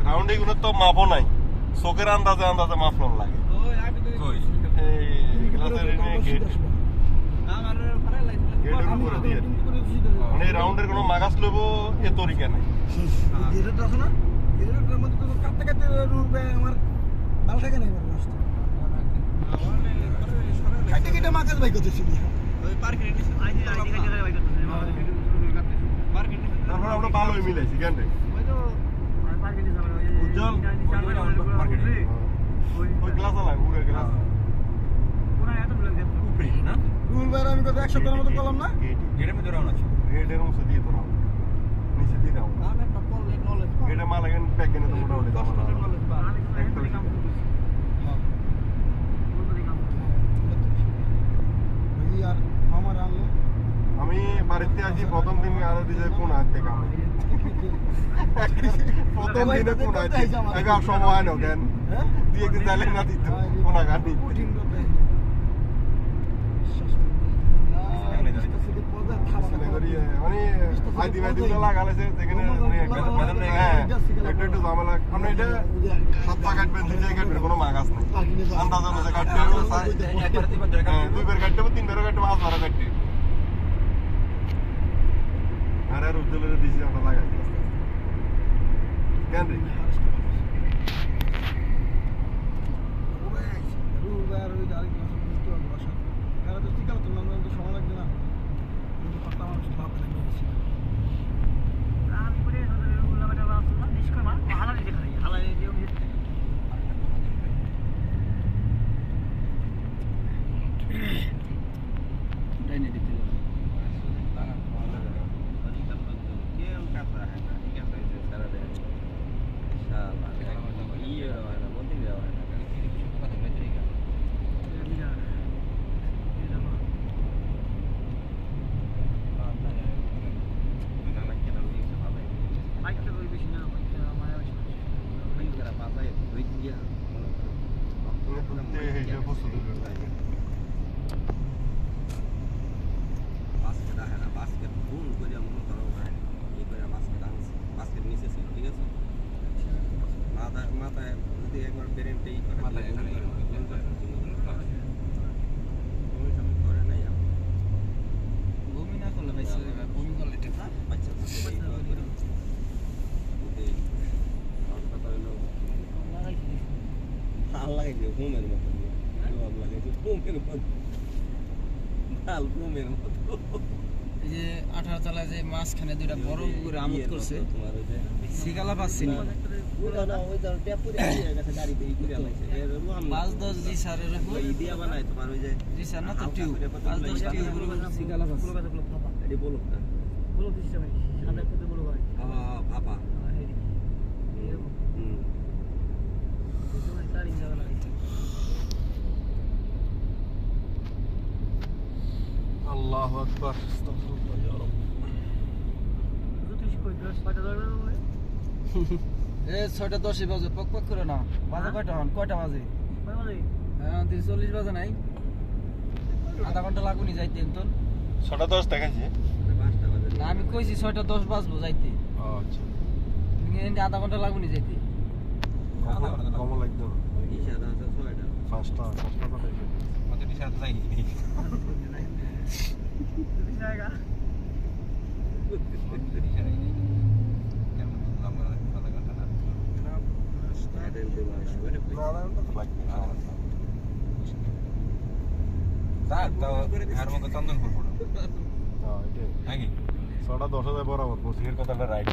Round এগুলো তো মাপও নাই, চোখের আন্দাজে আন্দাজে মাপন লাগে। মানে রাউন্ডের কোনো মাগাস লইব এ তরিকা নাই। তারপর আমরা ভালোই মিলাইছি কেন উজ্জ্বল ওই গ্লাস আলাই উড়ের গ্লাস আমি কত 1 সপ্তাহের মতো করলাম না। গেটের মধ্যে রাউন্ড আছে, গেটের মধ্যে দিয়ে তো রাউন্ড নিচে দিয়ে রাউন্ড গেটে মাল এখন প্যাক কিনে তো মোটামুটি আমি বাড়িতে আছি প্রথম দিন আরো দিছে কোন হাতে কাম প্রথম দিনে কোন হাতে আগে সময় না কেন দিয়ে একদিন যাইলে না দিত কোন গাড়ি মানে আইদি ভাইদিগুলো লাগালেছে যেখানে একটু ঝামেলা। আমরা এটা 7 পা কাটবেন 2 জায়গায় কাটবেন কোনো মাগাস নাই, আন্দাজ অনুযায়ী কাটতে হবে, 2 বার কাটতে হবে, 3 বারও কাটতে হবে, 5 বারও কাটতে আর উজ্জ্বলের দিছি আমরা লাগাই কেন রে যে 18 তলায় যে মাঝখানে দুইটা বড় পুকুরে আমোদ করছে সিগালা পাচ্ছি না 5-10 জি সারের উপর ইদিয়া বানায় তোমার ওই যে জি সার না তো টিউব 5-10 টিউব সিগালা পাচ্ছি এডি বলো না বলো দিছে ভাই সাদা কত বলো ভাই হ্যাঁ ভাপা আল্লাহু আকবার আস্তাগফিরুল্লাহ ইয়া রাব। এ 6:10 বাজে পক পক করে না বাজে কয়টা বাজে হ্যাঁ 40 বাজে নাই আধা ঘন্টা লাগুনি যাইতে তো 6:10 দেখাইছি না আমি কইছি 6:10 বাজবো যাইতে। আচ্ছা তুমি আধা ঘন্টা লাগুনি যাইতে কম লাগতো ইশারা আছে 6টা 5টা পাঠাই মতে ইশারা তো যাইনি জায়গা চন্দনপুর 10:10 বরাবর পঁচিশের কথাটা রাইট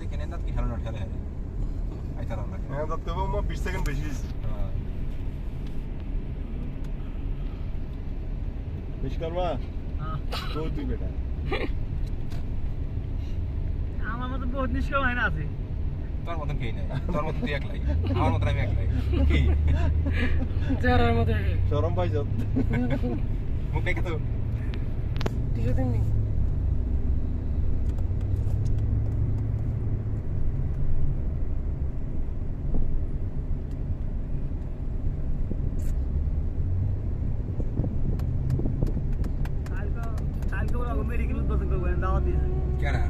দেখে নেন কি খেলানো ঠেলে আইতার আমরা 20 সেকেন্ড বেশি বিশকর্মা তো তুই বেটা আমার মতো বহুত নিষ্কাম হয় না আছে তোর মতন কেই নাই তোর মতন তুই একলাই আমার মতন আমি একলাই কি চেহারার মতো শরম পাইছ মুখ দেখে তো কিছুদিন নেই কালকে ওরা মেডিকেল উদ্বোধন করবো দাওয়াত দিয়েছে কেরা